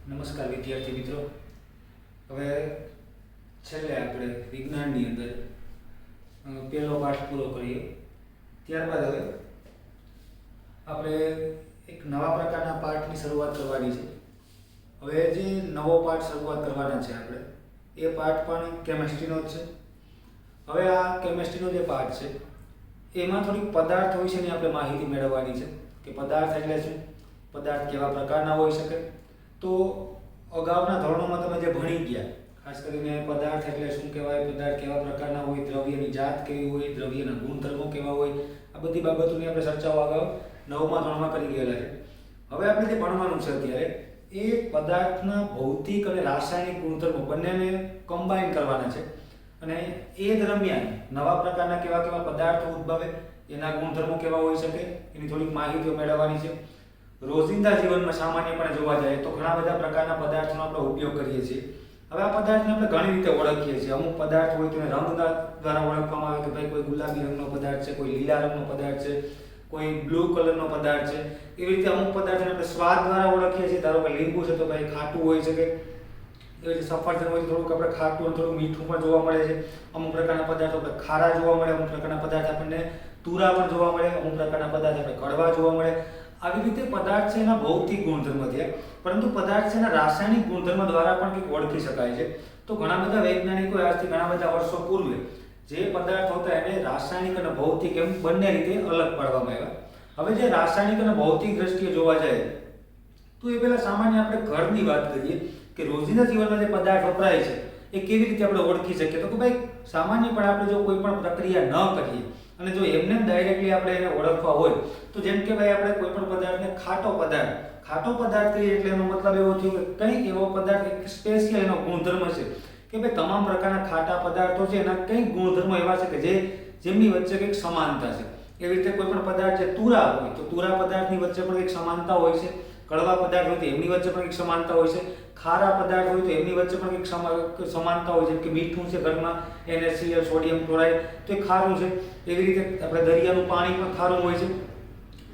નમસ્કાર વિદ્યાર્થી મિત્રો. હવે છેલ્લે આપણે વિજ્ઞાનની અંદર પહેલો પાઠ પૂરો કરીએ. ત્યારબાદ હવે આપણે એક નવા પ્રકારના પાઠની શરૂઆત કરવાની છે. હવે જે નવો પાઠ શરૂઆત કરવાના છે આપણે, એ પાઠ પણ કેમેસ્ટ્રીનો જ છે. હવે આ કેમેસ્ટ્રીનો જે પાઠ છે એમાં થોડીક પદાર્થ વિશેની આપણે માહિતી મેળવવાની છે કે પદાર્થ એટલે શું, પદાર્થ કેવા પ્રકારના હોઈ શકે. તો અગાઉના ધોરણોમાં તમે જે ભણી ગયા, ખાસ કરીને પદાર્થ એટલે શું કહેવાય, પદાર્થ કેવા પ્રકારના હોય, દ્રવ્યની જાત કેવી હોય, દ્રવ્યના ગુણધર્મો કેવા હોય, આ બધી બાબતોની આપણે ચર્ચાઓ અગાઉ 9મા ધોરણમાં કરી ગયેલા છે. હવે આપણે જે ભણવાનું છે અત્યારે એ પદાર્થના ભૌતિક અને રાસાયણિક ગુણધર્મો બંનેને કમ્બાઈન કરવાના છે. અને એ દરમિયાન નવા પ્રકારના કેવા કેવા પદાર્થો ઉદ્ભવે, એના ગુણધર્મો કેવા હોઈ શકે, એની થોડીક માહિતીઓ મેળવવાની છે. રોજિંદા જીવનમાં સામાન્યપણે જોવા જાય તો ઘણા બધા પ્રકારના પદાર્થોનો આપણે ઉપયોગ કરીએ છીએ. હવે આ પદાર્થને આપણે ઘણી રીતે ઓળખીએ છીએ. અમુક પદાર્થ હોય તો એને રંગ દ્વારા ઓળખવામાં આવે કે ભાઈ કોઈ ગુલાબી રંગનો પદાર્થ છે, કોઈ લીલા રંગનો પદાર્થ છે, કોઈ બ્લુ કલરનો પદાર્થ છે. એવી રીતે અમુક પદાર્થને આપણે સ્વાદ દ્વારા ઓળખીએ છીએ. ધારો કે લીંબુ છે તો ભાઈ ખાટું હોય છે, કે એવી રીતે સફરજન હોય તો થોડુંક આપણે ખાટું અને થોડું મીઠું પણ જોવા મળે છે. અમુક પ્રકારના પદાર્થો આપણે ખારા જોવા મળે, અમુક પ્રકારના પદાર્થ આપણને તુરા પણ જોવા મળે, અમુક પ્રકારના પદાર્થ આપણે કડવા જોવા મળે. આવી રીતે પદાર્થ છે એના ભૌતિક ગુણધર્મ થયા, પરંતુ પદાર્થ છે એના રાસાયણિક ગુણધર્મ દ્વારા પણ કંઈક ઓળખી શકાય છે. તો ઘણા બધા વૈજ્ઞાનિકો આજથી ઘણા બધા વર્ષો પૂર્વે જે પદાર્થ હતા એને રાસાયણિક અને ભૌતિક એમ બંને રીતે અલગ પાડવામાં આવ્યા. હવે જે રાસાયણિક અને ભૌતિક દ્રષ્ટિએ જોવા જાય તો એ પહેલા સામાન્ય આપણે ઘરની વાત કરીએ કે રોજિંદા જીવનમાં જે પદાર્થ વપરાય છે એ કેવી રીતે આપણે ઓળખી શકીએ. તો કે ભાઈ સામાન્યપણે આપણે જો કોઈ પણ પ્રક્રિયા ન કરીએ અને જો એમને ડાયરેક્ટલી આપણે એને ઓળખવા હોય તો જેમ કે ભાઈ આપણે કોઈ પણ પદાર્થને ખાટો પદાર્થ કહીએ એટલે એનો મતલબ એવો થયો કે કંઈક એવો પદાર્થ એક સ્પેશિયલ એનો ગુણધર્મ છે કે ભાઈ તમામ પ્રકારના ખાટા પદાર્થો છે એના કંઈક ગુણધર્મો એવા છે કે જેમની વચ્ચે કંઈક સમાનતા છે. એવી રીતે કોઈ પણ પદાર્થ જે તુરા હોય તો તુરા પદાર્થની વચ્ચે પણ એક સમાનતા હોય છે. કડવા પદાર્થ હોય તો એમની વચ્ચે પણ એક સમાનતા હોય છે. ખારા પદાર્થ હોય તો એમની વચ્ચે પણ એક સમાનતા હોય છે. કે મીઠું છે ઘરમાં NaCl સોડિયમ ક્લોરાઇડ તો એ ખારું છે. એવી રીતે આપણે દરિયાનું પાણી પણ ખારું હોય છે.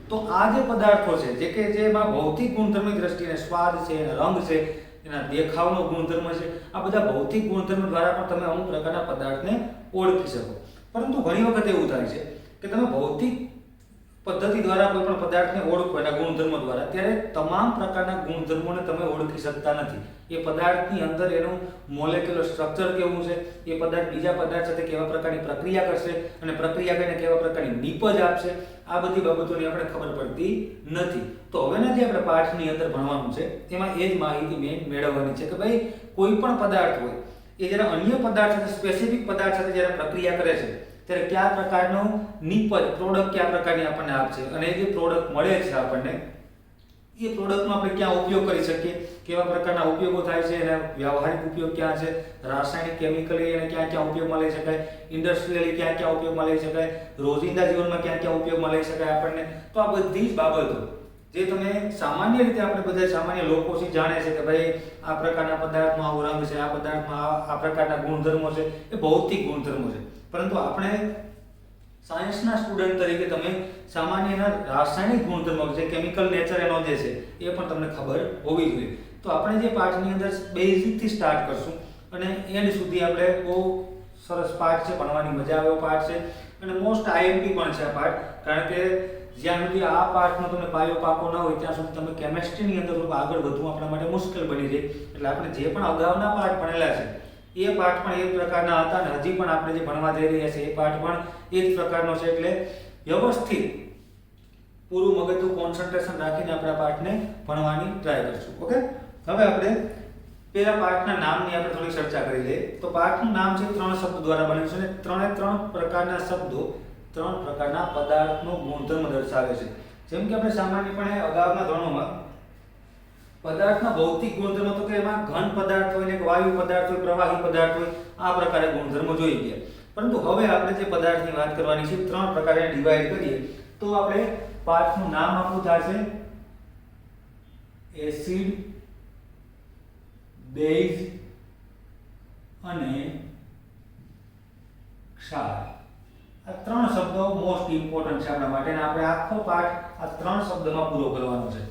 તો આ જે પદાર્થો છે જે કે જેમાં ભૌતિક ગુણધર્મની દ્રષ્ટિએ સ્વાદ છે, રંગ છે, એના દેખાવનો ગુણધર્મ છે, આ બધા ભૌતિક ગુણધર્મ દ્વારા પણ તમે અમુક પ્રકારના પદાર્થને ઓળખી શકો. પરંતુ ઘણી વખત એવું થાય છે કે તમે ભૌતિક પદ્ધતિ દ્વારા કોઈ પણ પદાર્થને ઓળખો એના ગુણધર્મો દ્વારા, ત્યારે તમામ પ્રકારના ગુણધર્મોને તમે ઓળખી શકતા નથી. એ પદાર્થની અંદર એનું મોલેક્યુલર સ્ટ્રક્ચર કેવું છે, એ પદાર્થ બીજા પદાર્થ સાથે કેવા પ્રકારની પ્રક્રિયા કરશે અને પ્રક્રિયા કરીને કેવા પ્રકારની નીપજ આપશે, આ બધી બાબતોની આપણે ખબર પડતી નથી. તો હવેના જે આપણે પાઠની અંદર ભણવાનું છે એમાં એ જ માહિતી મેં મેળવવાની છે કે ભાઈ કોઈ પણ પદાર્થ હોય એ જ્યારે અન્ય પદાર્થ સાથે, સ્પેસિફિક પદાર્થ સાથે જ્યારે પ્રક્રિયા કરે છે ત્યારે કયા પ્રકારનો નીપજ પ્રોડક્ટ કયા પ્રકારની આપણને આપશે, અને જે પ્રોડક્ટ મળે છે આપણને એ પ્રોડક્ટનો આપણે ક્યાં ઉપયોગ કરી શકીએ, કેવા પ્રકારના ઉપયોગો થાય છે, એના વ્યવહારિક ઉપયોગ ક્યાં છે, રાસાયણિક કેમિકલી એને ક્યાં ક્યાં ઉપયોગમાં લઈ શકાય, ઇન્ડસ્ટ્રીયલી ક્યાં ક્યાં ઉપયોગમાં લઈ શકાય, રોજિંદા જીવનમાં ક્યાં ક્યાં ઉપયોગમાં લઈ શકાય આપણને. તો આ બધી જ બાબતો જે તમે સામાન્ય રીતે આપણે બધા સામાન્ય લોકો છે જાણે છે કે ભાઈ આ પ્રકારના પદાર્થનો આવો રંગ છે, આ પદાર્થમાં આ પ્રકારના ગુણધર્મો છે, એ ભૌતિક ગુણધર્મો છે. પરંતુ આપણે સાયન્સના સ્ટુડન્ટ તરીકે તમે સામાન્યના રાસાયણિક ગુણધર્મો જે કેમિકલ નેચર એનો જે છે એ પણ તમને ખબર હોવી જોઈએ. તો આપણે જે પાઠની અંદર બેઝિકથી સ્ટાર્ટ કરશું અને એન્ડ સુધી આપણે બહુ સરસ પાઠ છે, ભણવાની મજા આવે એવો પાઠ છે અને મોસ્ટ IMP પણ છે આ પાઠ. કારણ કે જ્યાં સુધી આ પાઠનો તમને પાયો પાકો ન હોય ત્યાં સુધી તમે કેમેસ્ટ્રીની અંદર આગળ વધવું આપણા માટે મુશ્કેલ બની જાય. એટલે આપણે જે પણ અગાઉના પાઠ ભણેલા છે એ પાઠ પણ એ જ પ્રકારના હતા અને હજી પણ આપણે જે ભણવા જઈ રહ્યા છે એ પાઠ પણ એ જ પ્રકારનો છે. એટલે વ્યવસ્થિત પૂરું મગજનું કોન્સન્ટ્રેશન રાખીને આપણે આ પાઠને ભણવાની ટ્રાય કરશું. ઓકે, હવે આપણે પહેલા પાઠના નામની આપણે થોડી ચર્ચા કરી લઈએ. તો પાઠનું નામ છે 3 શબ્દો દ્વારા બન્યું છે અને ત્રણે 3 પ્રકારના શબ્દો 3 પ્રકારના પદાર્થનો ગુણધર્મ દર્શાવે છે. જેમ કે આપણે સામાન્યપણે અગાઉના ધોરણોમાં પદાર્થના ભૌતિક ગુણધર્મો તો કે એમાં ઘન પદાર્થ હોય ને વાયુ પદાર્થ હોય, પ્રવાહી પદાર્થ હોય, આ પ્રકારે ગુણધર્મો જોઈ ગયા. પરંતુ હવે આપણે જે પદાર્થની વાત કરવાની છે 3 પ્રકારે ડિવાઈડ કરીએ તો આપણે પાઠનું નામ આપણું થશે એસિડ, બેઝ અને ક્ષાર. આ 3 શબ્દો મોસ્ટ ઇમ્પોર્ટન્ટ છે આપણા માટે અને આપણે આખો પાઠ આ 3 શબ્દમાં પૂરો કરવાનો છે.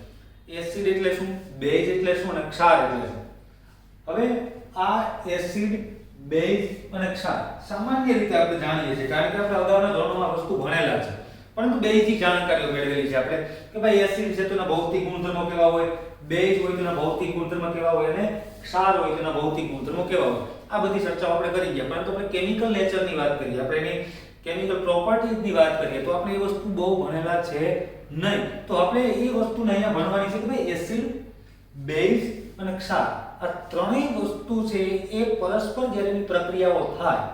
એસિડ એટલે શું, બેઝ એટલે શું અને ક્ષાર એટલે શું. હવે આ એસિડ, બેઝ અને ક્ષાર સામાન્ય રીતે આપણે જાણીએ છીએ કારણ કે આપણે અગાઉના ધોરણોમાં વસ્તુ ભણેલા છે, પરંતુ બેઝિક જાણકારીઓ મેળવેલી છે આપણે કે ભાઈ એસિડ છે તો એના ભૌતિક ગુણધર્મો કેવા હોય, બેઝ હોય તો એના ભૌતિક ગુણધર્મો કેવા હોય અને ક્ષાર હોય તો એના ભૌતિક ગુણધર્મો કેવા હોય. આ બધી ચર્ચાઓ આપણે કરી ગયા, પરંતુ આપણે કેમિકલ નેચરની વાત કરીએ, આપણે એની કેમિકલ પ્રોપર્ટીઝની વાત કરીએ તો આપણે એ વસ્તુ બહુ ભણેલા છે નહીં. તો આપણે એ વસ્તુને અહીંયા ભણવાની છે કે ભાઈ એસિડ, બેઝ અને ક્ષાર આ ત્રણેય વસ્તુ છે એ પરસ્પર જ્યારે એની પ્રક્રિયાઓ થાય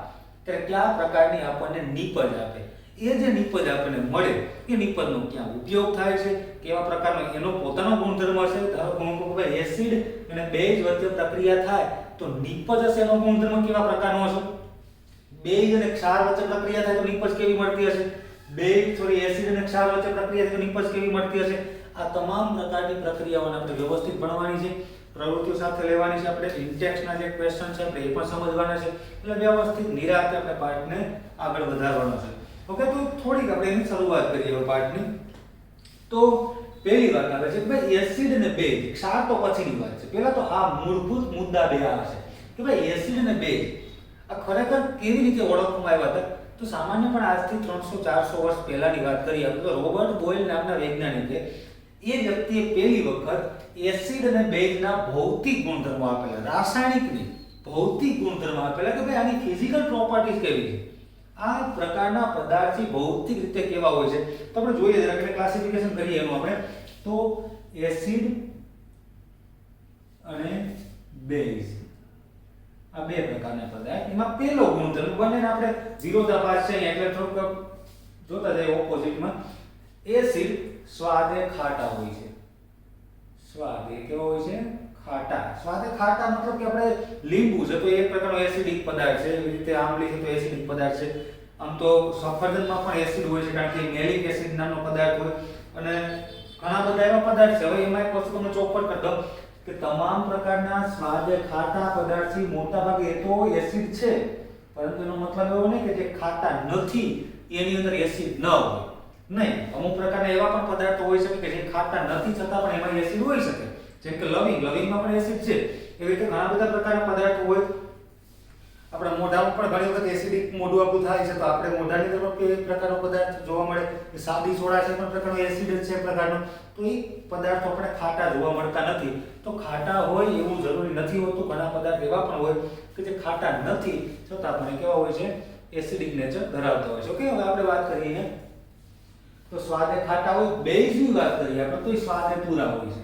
ત્યારે કયા પ્રકારની આપણને નિપજ આપે, એ જે નિપજ આપણને મળે એ નિપજનો ક્યાં ઉપયોગ થાય છે, કેવા પ્રકારનો એનો પોતાનો ગુણધર્મ હશે. ધારો કે હું કહું કે એસિડ અને બેઝ વચ્ચે પ્રક્રિયા થાય તો નિપજ હશે એનો ગુણધર્મ કેવા પ્રકારનો હશે. બેઝ અને ક્ષાર વચ્ચે પ્રક્રિયા થાય તો નિપજ કેવી મળતી હશે, એસિડ અને ક્ષાર વચ્ચે પ્રક્રિયા થાય તો નિપજ કેવી મળતી હશે. આ તમામ પ્રકારની પ્રક્રિયાઓને આપણે વ્યવસ્થિત ભણવાની છે, પ્રવૃત્તિઓ સાથે લેવાની છે, આપણે ઇન્ટેક્સના જે ક્વેશ્ચન છે આપણે એ પણ સમજવાના છે. એટલે વ્યવસ્થિત નિરાંતે આપણે પાઠને આગળ વધારવાનો છે. ઓકે, તો થોડીક આપણે એની શરૂઆત કરીએ પાઠની. તો પહેલી વાત આવે છે કે ભાઈ એસિડ અને બેઝ, ક્ષાર તો પછીની વાત છે. પહેલા તો આ મૂળભૂત મુદ્દા બે આવે છે કે ભાઈ એસિડ અને બેઝ આ ખરેખર કેવી રીતે ઓળખવામાં આવ્યા હતા. તો સામાન્ય પણ આજથી 300-400 વર્ષ પહેલાની વાત કરીએ તો રોબર્ટ બોયલ નામના વૈજ્ઞાનિકે એ વ્યક્તિએ પહેલી વખત એસિડ અને બેઝના ભૌતિક ગુણધર્મો આપેલા, રાસાયણિક નહીં ભૌતિક ગુણધર્મો આપેલા કે ભાઈ આની ફિઝિકલ પ્રોપર્ટીઝ કેવી છે, આ પ્રકારના પદાર્થ ભૌતિક રીતે કેવા હોય છે. તો આપણે જોઈએ જરા કે ક્લાસિફિકેશન કરીએ એનું આપણે. તો એસિડ અને બેઝ આ બે પ્રકારના પદાર્થ, એમાં પહેલો ગુણધર્મ બંનેને આપણે વિરોધાભાસ છે એટલે થોડુંક જોતા જાય ઓપોઝિટમાં. એસિડ સ્વાદે ખાટા હોય છે, સ્વાદે કેવો હોય છે, ખાટા. સ્વાદે ખાટા મતલબ કે આપણે લીંબુ છે તો એક પ્રકારનો એસિડિક પદાર્થ છે, એવી રીતે આંબલી છે તો એસિડિક પદાર્થ છે. આમ તો સફરજનમાં પણ એસિડ હોય છે કારણ કે મેલિક એસિડ નામનો પદાર્થ હોય અને ઘણા બધા એવા પદાર્થ છે. હવે એમાં એક વસ્તુ તમને ચોખવટ કરી દઉં કે તમામ પ્રકારના સ્વાદે ખાટા પદાર્થથી મોટાભાગે એ તો એસિડ છે, પરંતુ એનો મતલબ એવો નહીં કે જે ખાટા નથી એની અંદર એસિડ ન હોય. નહીં, અમુક પ્રકારના એવા પણ પદાર્થો હોઈ શકે કે જે ખાટા નથી છતાં પણ એમાં એસિડ હોઈ શકે, જેમ કે લવિંગમાં પણ એસિડ છે. એવી રીતે ઘણા બધા પ્રકારના પદાર્થો હોય. આપણા મોઢામાં પણ ઘણી વખત એસિડિક મોઢું આપણું થાય છે તો આપણે મોઢાની અંદર પણ એક પ્રકારનો પદાર્થ જોવા મળે. સાદી સોડા છે પણ પ્રકારનો એસિડ છે એક પ્રકારનો. તો એ પદાર્થો આપણે ખાટા જોવા મળતા નથી. તો ખાટા હોય એવું જરૂરી નથી હોતું. ઘણા પદાર્થ એવા પણ હોય કે જે ખાટા નથી છતાં પણ કેવા હોય છે, એસિડિક નેચર ધરાવતા હોય છે. ઓકે, હવે આપણે વાત કરીએ તો સ્વાદે ખાટા હોય. બેઝની વાત કરીએ આપણે તો એ સ્વાદે તુરા હોય છે.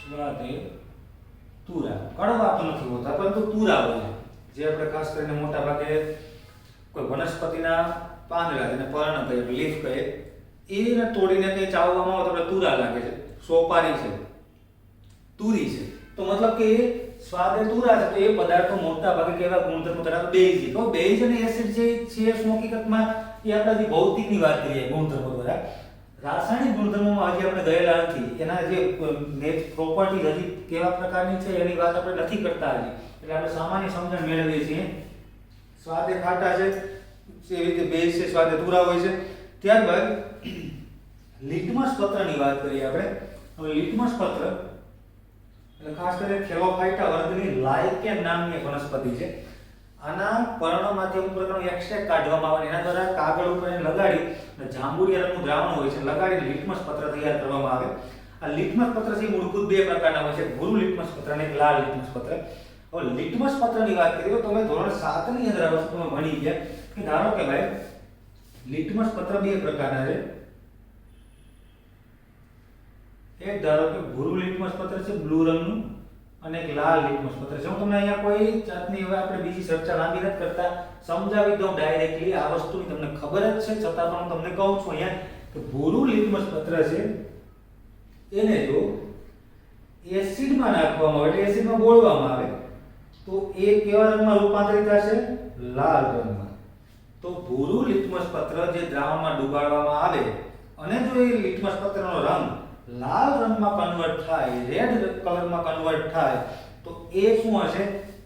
સ્વાદે તુરા, કડવા તો નથી હોતા પરંતુ તુરા હોય છે. જે આપણે ખાસ કરીને મોટા ભાગે કોઈ વનસ્પતિના પાંદડા જેને પર્ણ કહીએ, લીફ કહીએ, એને તોડીને કંઈ ચાવવામાં આવે તો આપણે તુરા લાગે છે. સોપારી છે, તુરી છે, તો મતલબ કે એ સ્વાદે તુરા છે. તો એ પદાર્થો મોટા ભાગે કેવા ગુણધર્મો ધરાવે, બેઝ છે. તો બેઝ અને એસિડ જે છે શું હકીકતમાં એ આપણે જે ભૌતિકની વાત કરીએ ગુણધર્મો દ્વારા, રાસાયણિક ગુણધર્મોમાં હજી આપણે ગયેલા નથી. એના જે પ્રોપર્ટી હજી કેવા પ્રકારની છે એની વાત આપણે નથી કરતા હજી. એટલે આપણે સામાન્ય સમજણ મેળવીએ છીએ. સ્વાદે ખાટા છે, એવી રીતે બેઝ છે, સ્વાદે તુરા હોય છે. ત્યારબાદ લિટમસ પત્રની વાત કરીએ આપણે. હવે લિટમસ પત્ર એટલે ખાસ કરીને થેલોફાઇટા વર્ગની લાઇકેન નામની વનસ્પતિ છે. આના પર્ણમાંથી અમુક પ્રકારનો એક્સ્ટ્રેક્ટ કાઢવામાં આવે, એના દ્વારા કાગળ ઉપર લગાડી અને જાંબુડિયા રંગનું દ્રાવણ હોય છે, લગાડીને લિટમસ પત્ર તૈયાર કરવામાં આવે. આ લિટમસ પત્ર છે મૂળભૂત બે પ્રકારના હોય છે, ભૂરું લિટમસ પત્ર અને લાલ લિટમસ પત્ર. હવે લિટમસ પત્રની વાત કરીએ તો તમે ધોરણ 7 ની અંદર આ વસ્તુ તમે ભણી ગયા કે ધારો કે ભાઈ લિટમસ પત્ર બે પ્રકારના છે. એક ધારો કે ભૂરું લિટમસ પત્ર છે બ્લુ રંગનું, અને એક લાલ લિટમસ પત્ર છે. હું તમને અહીંયા કોઈ જાતની હવે આપણે બીજી ચર્ચા લાંબી નથી કરતા, સમજાવી દઉં ડાયરેક્ટલી. આ વસ્તુની તમને ખબર જ છે છતાં પણ હું તમને કહું છું અહીંયા કે ભૂરું લિટમસ પત્ર છે એને જો એસિડમાં નાખવામાં આવે એટલે એસિડમાં બોળવામાં આવે તો એ કેવા રંગમાં રૂપાંતરિત થશે? લાલ રંગમાં. તો ભૂરું લિટમસ પત્ર જે દ્રાવણમાં ડુબાડવામાં આવે અને જો એ લિટમસ પત્રનો રંગ લાલ રંગમાં કન્વર્ટ થાય, રેડ કલરમાં કન્વર્ટ થાય તો એ શું હશે?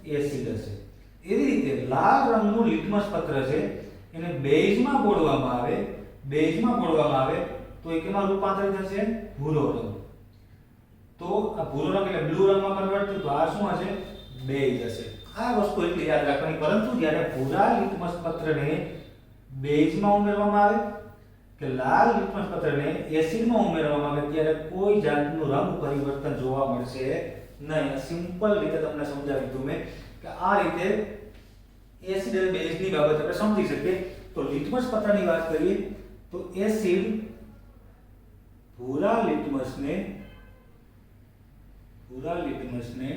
એસિડ હશે. એવી રીતે લાલ રંગનું લિટમસ પત્ર છે એને બેઝમાં બોળવામાં આવે તો એ કેમાં રૂપાંતરિત થશે? ભૂરો રંગ. તો આ ભૂરો રંગ એટલે બ્લુ રંગમાં કન્વર્ટ થયું, તો આ શું હશે? બેઝ હશે. આ વસ્તુ એટલી યાદ રાખવાની. પરંતુ જ્યારે ભૂરા લિટમસ પત્રને બેઝમાં ઉમેરવામાં આવે કે લાલ લિટમસ પત્રને એસિડમાં ઉમેરવામાં આવે ત્યારે કોઈ જાતનું રંગ પરિવર્તન જોવા મળશે નહીં. સિમ્પલ રીતે તમને સમજાવી દીધું મેં કે આ રીતે એસિડ અને બેઝની બાબત આપણે સમજી શકીએ. તો લિટમસ પત્રની વાત કરીએ તો એસિડ ભૂરા લિટમસને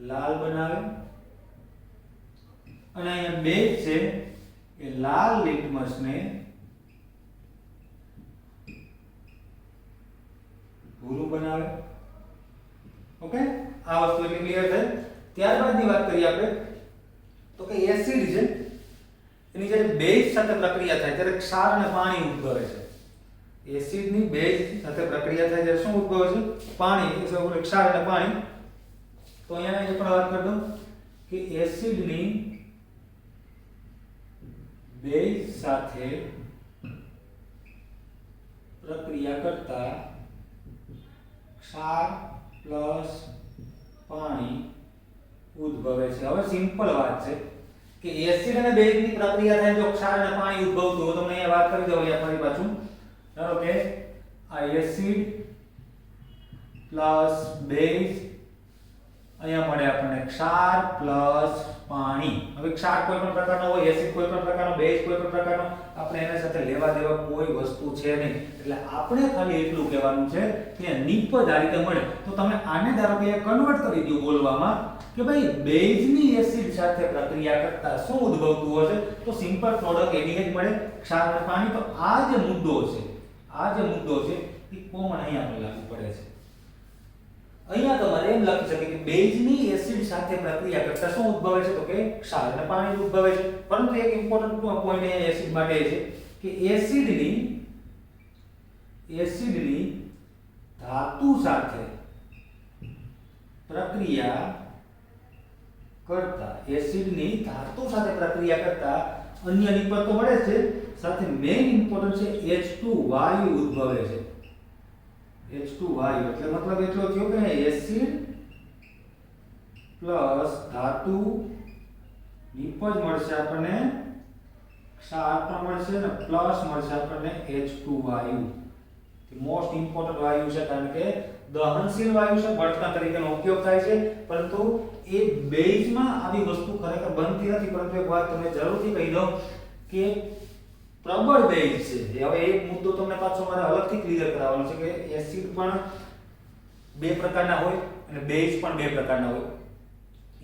લાલ બનાવે અને અહીંયા બેઝ છે એ લાલ લિટમસને ભૂરું બનાવે. ઓકે, આ વસ્તુ એટલે ક્લિયર થઈ. ત્યારબાદની વાત કરીએ આપણે તો કે એસિડ છે એની જ્યારે બેઝ સાથે પ્રક્રિયા થાય ત્યારે ક્ષાર અને પાણી ઉદ્ભવે છે. એસિડની બેઝ સાથે પ્રક્રિયા થાય ત્યારે શું ઉદ્ભવે છે? પાણી, એટલે ક્ષાર અને પાણી. તો અહીંયા એ પણ વાત કરી દઉં કે એસિડની બેઝ સાથે પ્રક્રિયા કરતા ક્ષાર પ્લસ પાણી ઉદ્ભવે છે. હવે સિમ્પલ વાત છે કે એસિડ અને બેઝની પ્રક્રિયા થાય જો ક્ષાર અને પાણી ઉદ્ભવતું હોય તો તમને અહીંયા વાત કરી દઉં. અહીંયા ફરી પાછું ધારો કે આ એસિડ પ્લસ બેઝ, અહીંયા મળે આપણને ક્ષાર પ્લસ પાણી. હવે ક્ષાર કોઈ પણ પ્રકારનો હોય, એસિડ કોઈ પણ પ્રકારનો, બેઝ કોઈ પણ પ્રકારનો, આપણે એના સાથે લેવા દેવા કોઈ વસ્તુ છે નહીં. એટલે આપણે ખાલી એટલું કહેવાનું છે કે નિપજ આ રીતે મળે. તો તમે આને ધારો કે કન્વર્ટ કરી દો બોલવામાં કે ભાઈ બેઝની એસિડ સાથે પ્રક્રિયા કરતા શું ઉદ્ભવતું હશે? તો સિમ્પલ પ્રોડક્ટ એની જ મળે, ક્ષાર અને પાણી. તો આ જે મુદ્દો છે એ કોમન અહીંયા પણ લાગુ પડે છે. અહીંયા તમારે એમ લખી શકે કે બેઝની એસિડ સાથે પ્રક્રિયા કરતા શું ઉદ્ભવે છે? તો કે ક્ષાર અને પાણી ઉદ્ભવે છે. પરંતુ એક ઇમ્પોર્ટન્ટ પોઈન્ટ અહીંયા એસિડ માટે છે કે એસિડની ધાતુ સાથે પ્રક્રિયા કરતા અન્ય નિપજ તો મળે છે, સાથે મેઇન ઇમ્પોર્ટન્ટ છે H2 વાયુ ઉદ્ભવે છે. H2 વાયુ એટલે મતલબ એટલો થયો કે એસિડ પ્લસ ધાતુ નિપજ મળશે આપણને, ક્ષાર પણ મળશે અને પ્લસ મળશે આપણને H2 વાયુ. મોસ્ટ ઇમ્પોર્ટન્ટ વાયુ છે કારણ કે દહનશીલ વાયુ છે, બળતણ તરીકેનો ઉપયોગ થાય છે. પરંતુ એ બેઝમાં આવી વસ્તુ ખરેખર બનતી નથી. પરંતુ એક વાત તમને જરૂરથી કહી દઉં કે પ્રબળ બેઝ છે. હવે એક મુદ્દો તમને પાછો મારે અલગથી ક્લિયર કરાવવાનો છે કે એસિડ પણ બે પ્રકારના હોય અને બેઝ પણ બે પ્રકારના હોય.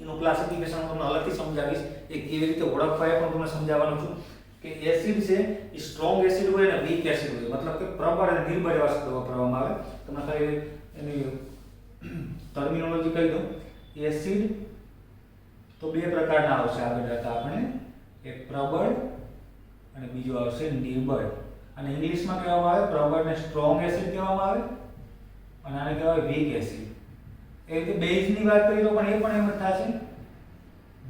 એનું ક્લાસિફિકેશન હું તમને અલગથી સમજાવીશ. એ કેવી રીતે ઓળખવા એ પણ તમને સમજાવવાનો છું કે એસિડ છે એ સ્ટ્રોંગ એસિડ હોય અને વીક એસિડ હોય. મતલબ કે પ્રબળ અને નિર્બળ એવા શબ્દો વાપરવામાં આવે. તમને ખાલી એની ટર્મિનોલોજી કહી દઉં. એસિડ તો બે પ્રકારના આવશે આગળ જતા આપણે, એક પ્રબળ અને બીજો આવશે નિર્બળ. અને ઇંગ્લિશમાં કહેવામાં આવે પ્રબળને સ્ટ્રોંગ એસિડ કહેવામાં આવે અને આને કહેવાય વીક એસિડ. એ રીતે બેઝની વાત કરીએ તો પણ એ પણ એમ જ થશે.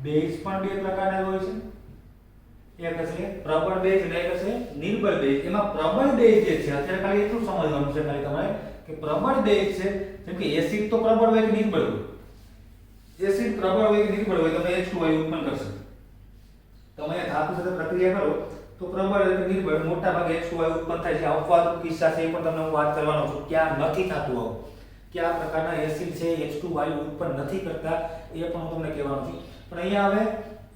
બેઝ પણ બે પ્રકારના હોય છે, એક હશે પ્રબળ બેઝ અને એક હશે નિર્બળ બેઝ. એમાં પ્રબળ બેઝ જે છે અત્યારે ખાલી એટલું સમજવાનું છે ખાલી તમારે કે પ્રબળ બેઝ છે જેમ કે એસિડ તો પ્રબળ હોય કે નિર્બળ હોય. એસિડ પ્રબળ હોય કે નિર્બળ હોય તમે H2 વાયુ ઉત્પન્ન કરશે. તમે ધાતુ સાથે પ્રક્રિયા કરો તો પ્રબળ અને નિર્બળ મોટા ભાગે H2 વાયુ ઉત્પન્ન થાય છે. અપવાદ કિસ્સા છે એ પણ તમને હું વાત કરવાનો છું. ક્યાં નથી થતું આવું, કયા પ્રકારના એસિડ છે H2 વાયુ ઉત્પન્ન નથી કરતા એ પણ હું તમને કહેવાનો છું. પણ અહીંયા હવે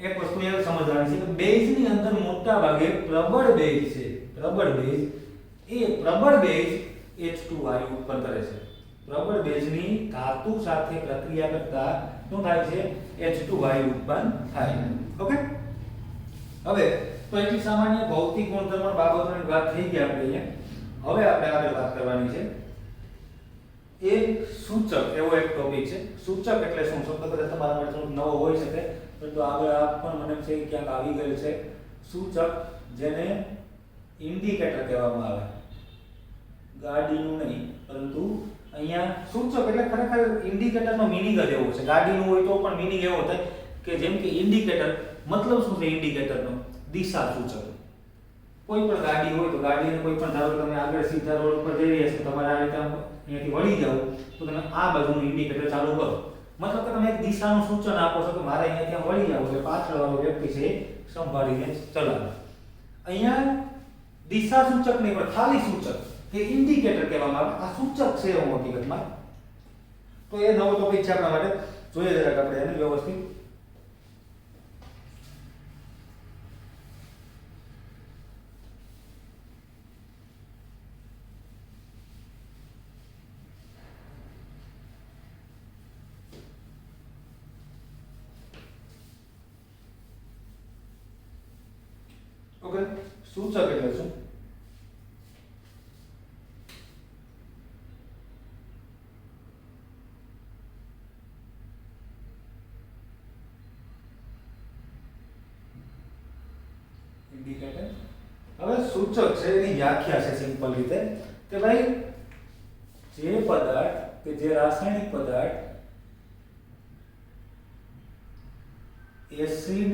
એક વસ્તુ એ સમજવાની છે કે બેઝની અંદર મોટા ભાગે પ્રબળ બેઝ છે. પ્રબળ બેઝ H2 વાયુ ઉત્પન્ન કરે છે. પ્રબળ બેઝની ધાતુ સાથે પ્રક્રિયા કરતા શું થાય છે? H2 વાયુ ઉત્પન્ન થાય. ઓકે, હવે તો એટલી સામાન્ય ભૌતિક ગુણધર્મ બાબતોની વાત થઈ ગઈ આપણે અહીંયા. હવે આપણે આગળ વાત કરવાની છે એક સૂચક એવો એક ટોપિક છે. સૂચક એટલે શું? શબ્દ કદાચ તમારા માટે થોડું નવો હોઈ શકે પરંતુ આગળ આ પણ મને છે ક્યાંક આવી ગયેલ છે. સૂચક જેને ઇન્ડિકેટર કહેવામાં આવે, ગાડીનું નહીં પરંતુ અહીંયા સૂચક એટલે ખરેખર ઇન્ડિકેટરનો મીનિંગ જ એવો છે. ગાડીનું હોય તો પણ મીનિંગ એવો થાય કે જેમ કે ઇન્ડિકેટર મતલબ શું છે? ઇન્ડિકેટરનો દિશા સૂચક. કોઈ પણ ગાડી હોય તો ગાડીને કોઈ પણ ધારો કે તમે આગળ સીધા રોડ પર જઈ રહ્યા છો, તમારે આ રીતે અહીંયાથી વળી જાવ તો તમે આ બાજુનું ઇન્ડિકેટર ચાલુ કરો, મતલબ કે તમે એક દિશાનું સૂચન આપો છો કે મારે અહીંયા ત્યાં વળી જાવ, એટલે પાછળવાળો વ્યક્તિ છે એ સંભાળીને ચલાવે. અહીંયા દિશા સૂચક નહીં પણ ખાલી સૂચક કે ઇન્ડિકેટર કહેવામાં આવે, આ સૂચક છે એવું હકીકતમાં. તો એ નવો ટોપિક છે આપણા માટે, જોઈએ જરાક આપણે એને વ્યવસ્થિત. ઓકે, સૂચક એટલે શું? ઇન્ડિકેટર. હવે સૂચક છે એની વ્યાખ્યા છે સિમ્પલ રીતે કે ભાઈ જે પદાર્થ કે જે રાસાયણિક પદાર્થ એસિડ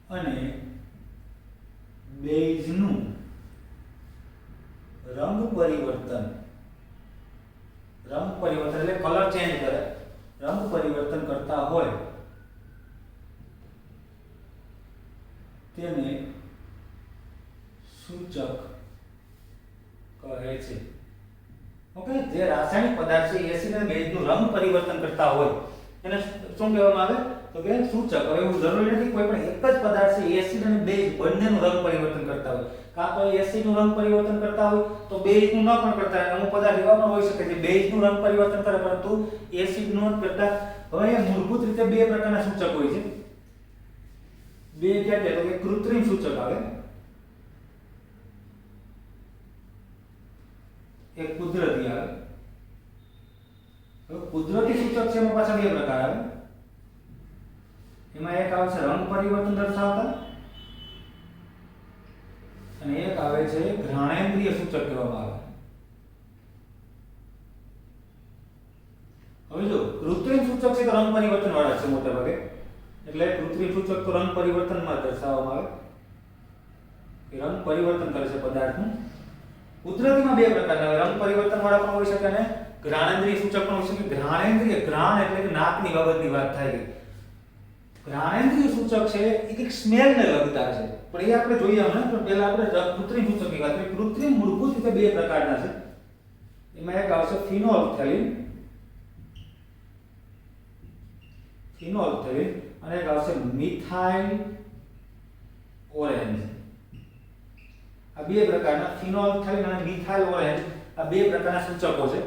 અને બેઝનું રંગ પરિવર્તન એટલે કલર ચેન્જ કરે, રંગ પરિવર્તન કરતા હોય તેને સૂચક કહે છે. ઓકે, જે રાસાયણિક પદાર્થ છે એસિડ અને બેઝનું રંગ પરિવર્તન કરતા હોય એને શું કહેવામાં આવે? તો કે સૂચક. હવે એવું જરૂરી નથી કોઈ પણ એક જ પદાર્થ છે એસિડ અને બેઝ બંનેનું રંગ પરિવર્તન કરતા હોય, કાં તો એસિડ નું રંગ પરિવર્તન કરતા હોય તો બેઝ નું ન પણ કરતા હોય. અમુક પદાર્થ એવા પણ હોઈ શકે જે બેઝ નું રંગ પરિવર્તન કરે પરંતુ એસિડ નું ન કરતા. હવે અહીંયા મૂળભૂત રીતે બે પ્રકારના સૂચક હોય છે. બે ક્યાં છે? તો કે કૃત્રિમ સૂચક આવે, એક કુદરતી આવે. હવે કુદરતી સૂચક છે એમાં પાછા બે પ્રકાર આવે. એમાં એક આવે છે રંગ પરિવર્તન દર્શાવતા અને એક આવે છે ઘ્રાણેન્દ્રિય સૂચક કહેવામાં આવે. હવે જો કૃત્રિમ સૂચક છે તો રંગ પરિવર્તન વાળા છે મોટા ભાગે, એટલે કૃત્રિમ સૂચક તો રંગ પરિવર્તનમાં દર્શાવવામાં આવે કે રંગ પરિવર્તન કરે છે પદાર્થનું. કુદરતીમાં બે પ્રકારના રંગ પરિવર્તન વાળા પણ હોઈ શકે અને ઘ્રાણેન્દ્રિય સૂચક પણ હોઈ શકે. ઘ્રાણેન્દ્રિય, ઘ્રાણ એટલે કે નાકની બાબતની વાત થાય છે. ઘ્રાણેન્દ્રિય સૂચક છે એ એક સ્મેલ ને લગતા છે, પણ એ આપણે જોઈએ હમણાં. પણ પહેલા આપણે કૃત્રિમ સૂચકની વાત કરીએ. કૃત્રિમ મૂળભૂત રીતે બે પ્રકારના છે. એમાં એક આવશે ફિનોલ્ફથેલિન અને એક આવશે મિથાઇલ ઓરેન્જ. આ બે પ્રકારના ફિનોલ્ફથેલિન અને મિથાઇલ ઓરેન્જ આ બે પ્રકારના સૂચકો છે.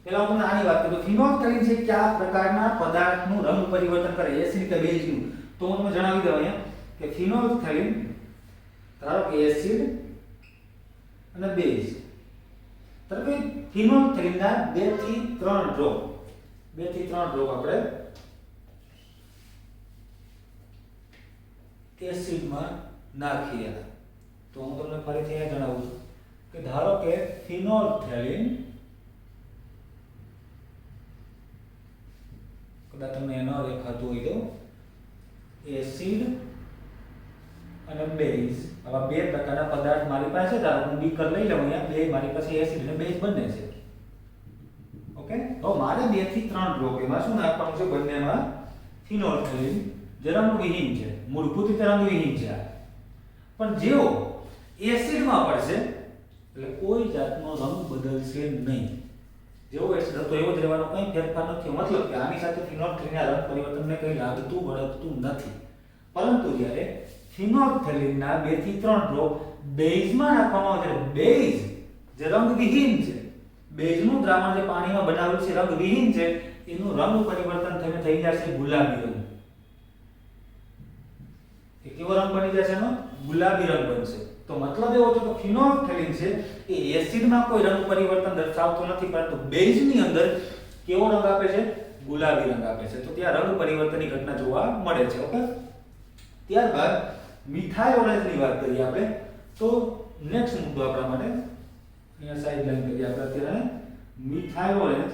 પહેલા હું તમને આની વાત કરું. ફિનોલ્ફથેલિન છે કયા પ્રકારના પદાર્થનું રંગ પરિવર્તન કરે, એસિડ કે બેઝનું? તો હું તમને જણાવી દઉં અહીંયા કે ફિનોલ્ફથેલિન ધારો કે એસિડ અને બેઝ, ધારો કે ફિનોલ્ફથેલિનના 2 થી 3 ડ્રોપ આપણે એસિડમાં નાખીએ તો હું તમને ફરીથી અહીંયા જણાવું છું કે ધારો કે ફિનોલ્ફથેલિન, કદાચ તમને ન દેખાતું હોય તો એસિડ અને બેઝ આવા બે પ્રકારના પદાર્થ મારી પાસે છે. હું બીકર લઈ લઉં અહીંયા, બે મારી પાસે એસિડ અને બેઝ બંને છે. ઓકે, તો મારે 2 થી 3 ડ્રોપ એમાં શું નાખવાનું છે? બંનેમાં ફિનોલ્ફથેલિન જે રંગવિહીન છે, મૂળભૂત રીતે રંગવિહીન છે. પણ જેવો એસિડમાં પડશે એટલે કોઈ જાતનો રંગ બદલશે નહીં. જેવો એસિડ હતો એવો જ રહેવાનો, કંઈ ફેરફાર નથી. મતલબ કે આની સાથે ફિનોલ્ફથેલિનના રંગ પરિવર્તનને કંઈ લાગતું વળગતું નથી. પરંતુ જ્યારે ફિનોલ્ફથેલિનના 2 થી 3 ડ્રોપ બેઝમાં નાખવામાં આવે છે, બેઝ જે રંગવિહીન છે, બેઝનું દ્રાવણ જે પાણીમાં બનાવેલું છે રંગવિહીન છે, એનું રંગ પરિવર્તન થઈને થઈ જશે ગુલાબી રંગ. એ કેવો રંગ બની જશે? એનો ગુલાબી રંગ બનશે. તો મતલબ એવો છે કે ફિનોલ્ફથેલિન છે એ એસિડમાં કોઈ રંગ પરિવર્તન દર્શાવતો નથી, પરંતુ બેઝની અંદર કેવો રંગ આપે છે? ગુલાબી રંગ આપે છે. તો ત્યાં રંગ પરિવર્તનની ઘટના જોવા મળે છે. ઓકે, ત્યારબાદ મિથાઇલ ઓરેન્જની વાત કરીએ આપણે. તો નેક્સ્ટ મુદ્દો આપણા માટે અહીંયા સાઈડ લાઈન કરીએ આપણે અત્યારે. મિથાઇલ ઓરેન્જ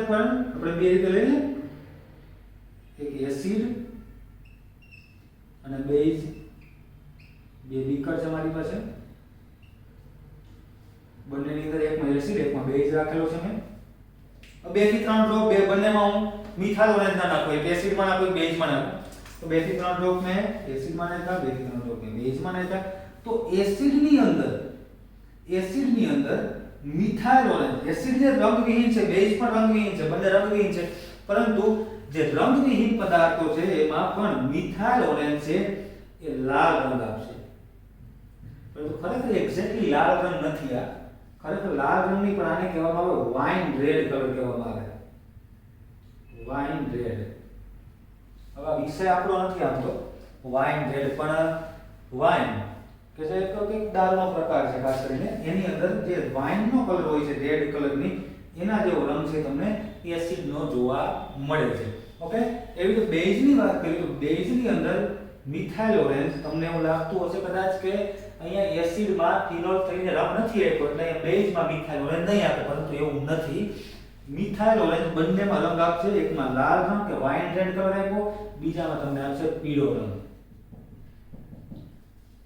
પણ આપણે બે રીતે લઈએ. એક એસિડ અને બેઝ, બે બીકર છે મારી પાસે, બંનેની અંદર એકમાં એસિડ એકમાં બેઝ રાખેલો છે મેં. 2 થી 3 ડ્રોપ બે બંનેમાં હું મિથાઇલ ઓરેન્જ ના નાખું, એક એસિડમાં નાખું એક બેઝમાં નાખું. તો 2 થી 3 ડ્રોપ મેં એસિડમાં નાખ્યા, 2 થી 3 ડ્રોપ મેં બેઝમાં નાખ્યા. તો એસિડની અંદર મિથાઇલ ઓરેન્જ, એસિડ જે રંગવિહીન છે, બેઝ પણ રંગવિહીન છે, બંને રંગવિહીન છે, પરંતુ જે રંગવિહીન પદાર્થો છે એમાં પણ મિથાઇલ ઓરેન્જ છે એ લાલ રંગ આપશે. પરંતુ ખરેખર એક્ઝેક્ટલી લાલ રંગ નથી આ. ખરેખર લાલ રંગ નહીં, પણ આને કહેવામાં આવે વાઇન રેડ કલર કહેવામાં આવે. Wine red. હવે આ વિષય આપણો નથી આપતો વાઇન રેડ, પણ વાઇન કે જે એક દારૂનો પ્રકાર છે ખાસ કરીને, એની અંદર જે વાઇનનો કલર હોય છે રેડ કલરની, એના જેવો રંગ છે તમને એસિડનો જોવા મળે છે. ઓકે, એવી રીતે બેઝની વાત કરીએ તો બેઝની અંદર મિથાઇલ ઓરેન્જ, તમને એવું લાગતું હશે કદાચ કે અહીંયા એસિડમાં ફિનોલ થઈને રંગ નથી આપ્યો એટલે અહીંયા બેઝમાં મિથાઇલ ઓરેન્જ નહીં આપે, પરંતુ એવું નથી. મિથાઇલ ઓરેન્જ બંનેમાં રંગ આપશે, એકમાં લાલ રંગ કે વાઇન રેડ કલર આપ્યો, બીજામાં તમને આપશે પીળો રંગ.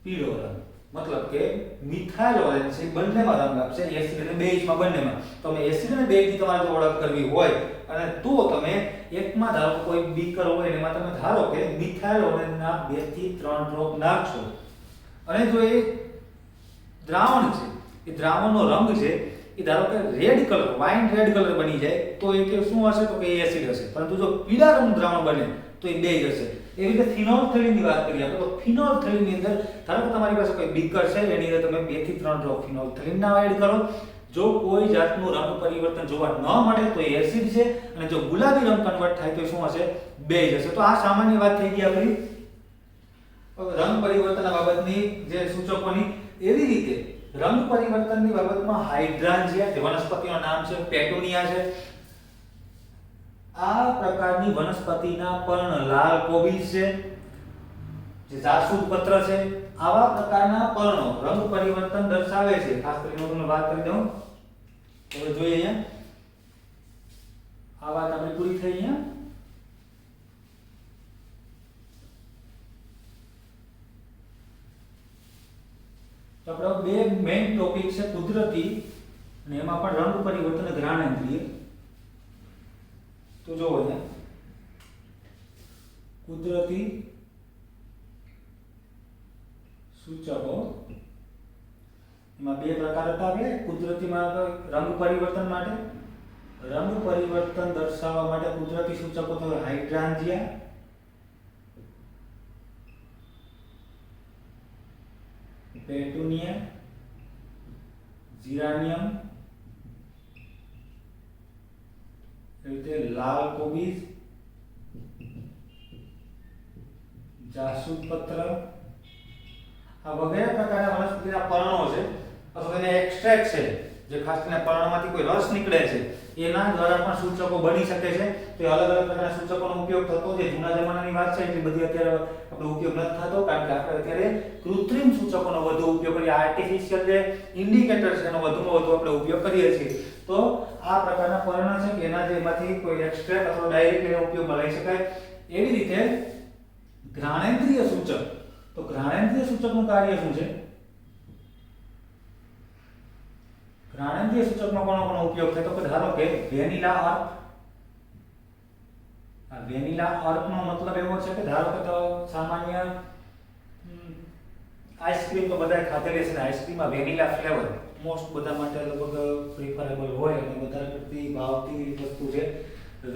પીળો રંગ મતલબ કે મિથાઇલ ઓરેન્જ છે બંનેમાં રંગ આપશે, એસિડ અને બેઝમાં બંનેમાં. તમે એસિડ અને બેઝની તમારે જો ઓળખ કરવી હોય અને તો તમે એકમાં ધારો કોઈ બીકર હોય એમાં તમે ધારો કે મિથાઇલ ઓરેન્જના 2 થી 3 ડ્રોપ નાખશો, અને જો એ દ્રાવણ છે, એ દ્રાવણનો રંગ છે એ ધારો કે red colour, wine red colour બની જાય, તો એ કે શું હશે? તો કે એ એસિડ હશે. પરંતુ જો પીળા રંગનું દ્રાવણ બને તો એ બેઝ હશે. એવી રીતે ફિનોલ્ફથેલિનની વાત કરીએ આપણે, તો ફિનોલ્ફથેલિનની અંદર ધારો કે તમારી પાસે કોઈ બીકર છે, એની અંદર તમે 2 થી 3 ડ્રોપ ફિનોલ્ફથેલિનના એડ કરો. જો કોઈ જાતનું રંગ પરિવર્તન જોવા ન મળે તો એ એસિડ છે, અને જો ગુલાબી રંગ કન્વર્ટ થાય તો એ શું હશે? બેઝ હશે. તો આ સામાન્ય વાત થઈ ગઈ આપણી રંગ પરિવર્તન બાબતની જે સૂચકોની. એવી રીતે રંગ પરિવર્તનની બાબતમાં હાઇડ્રાન્જિયા, જે વનસ્પતિનું નામ છે, પેટુનિયા છે, આ પ્રકારની વનસ્પતિના પર્ણ લાલ કોબીજ છે, જે જાસૂદ પત્ર છે, આવા પ્રકારના પર્ણો રંગ પરિવર્તન દર્શાવે છે. ખાસ કરીને હું તમને વાત કરી દઉં. હવે જોઈએ અહીંયા આ વાત આપણી પૂરી થઈ. અહીંયા તો આપણો બે મેઇન ટોપિક છે, કુદરતી અને એમાં પણ રંગ પરિવર્તન જ્ઞાનેન્દ્રિય. તો જો અહીંયા કુદરતી સૂચકો એમાં બે પ્રકાર હતા. આપણે કુદરતીમાં રંગ પરિવર્તન માટે, રંગ પરિવર્તન દર્શાવવા માટે કુદરતી સૂચકો તો હાઇડ્રાન્જિયા, પેટુનિયા, જીરાનિયમ, રીતે લાલ કોબીજ, જાસૂદ પત્ર, આ વગેરે પ્રકારના વનસ્પતિના પર્ણો છે અથવા એને એક્સ્ટ્રેક્ટ છે, જે ખાસ કરીને પર્ણમાંથી કોઈ રસ નીકળે છે, એના દ્વારા પણ સૂચકો બની શકે છે. તો અલગ અલગ પ્રકારના સૂચકોનો ઉપયોગ થતો છે. જૂના જમાનાની વાત છે એટલી બધી અત્યારે આપણો ઉપયોગ નથી થતો, કારણ કે આપણે અત્યારે કૃત્રિમ સૂચકોનો વધુ ઉપયોગ કરીએ, આર્ટિફિશિયલ જે ઇન્ડિકેટર છે એનો વધુમાં વધુ આપણે ઉપયોગ કરીએ છીએ. તો આ પ્રકારના પર્ણ છે કે એના જેમાંથી કોઈ એક્સ્ટ્રેક્ટ અથવા ડાયરેક્ટ એનો ઉપયોગમાં લઈ શકાય. એવી રીતે ઘ્રાણેન્દ્રિય સૂચક, તો ઘ્રાણેન્દ્રિય સૂચકનું કાર્ય શું છે? ઘ્રાણેન્દ્રિય સૂચકમાં કોનો ઉપયોગ થાય? તો ધારો કે વેનીલા અર્ક. આ વેનીલા અર્કનો મતલબ એવો છે કે ધારો કે તો સામાન્ય આઈસ્ક્રીમ તો બધાએ ખાધેલી છે, આઈસ્ક્રીમમાં વેનીલા ફ્લેવર મોસ્ટ બધા માટે લગભગ પ્રિફરેબલ હોય અને વધારે પડતી ભાવતી વસ્તુ છે.